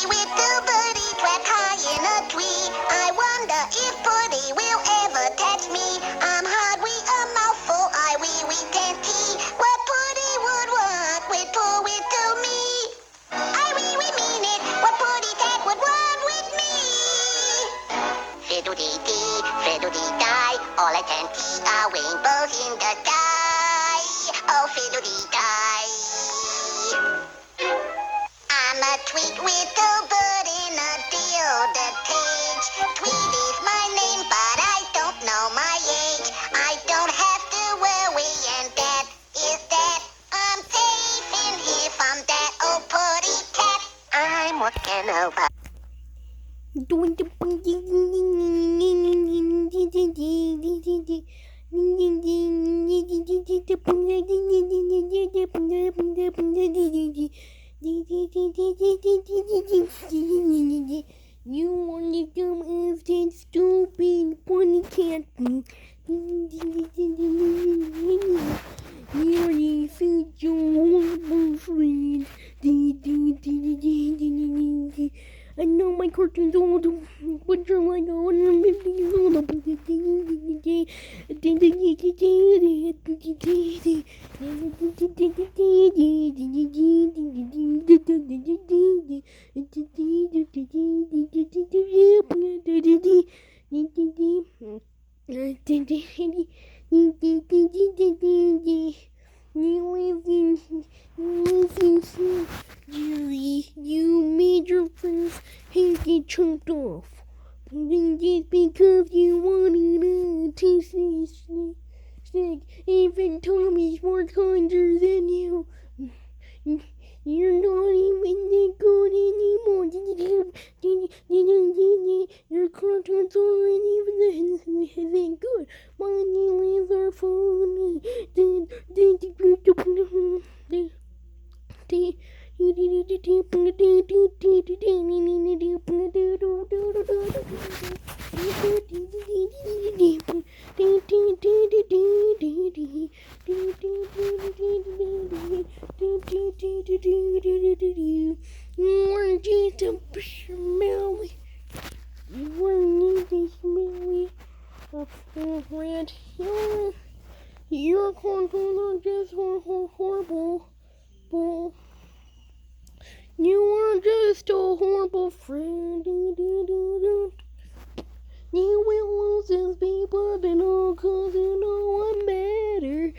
With the birdie trapped high in a tree, I wonder if Putty will ever catch me. I'm hard, we a mouthful, we can't tea. What Putty would want, we'd pull it to me. We mean it, what Putty cat would want with me. Fiddle-dee-dee, fiddle-dee-die, all I can see are rainbows in the sky. Oh, fiddle-dee-die. I'm a tweet little bird in a gilded cage. Tweedy's my name, but I don't know my age. I don't have to worry, and that is that. I'm safe in here from that old putty cat. I'm walking over. You wanna come as that stupid bunny cat. You are such a horrible friend. I know my cartoon's old, but you're like 150 years old. Listen, Jerry, you made your friend's head get chopped off. Just because you wanted a tasty snack. Even Tommy's more kinder than you. You're not even that good anymore. Your cartoons aren't even that good. My nails are funny. You're just a smelly. You're just a smelly rat. Your cartoons are just horrible. You are just a horrible friend. You will lose this people, but no, 'cause you know I'm better.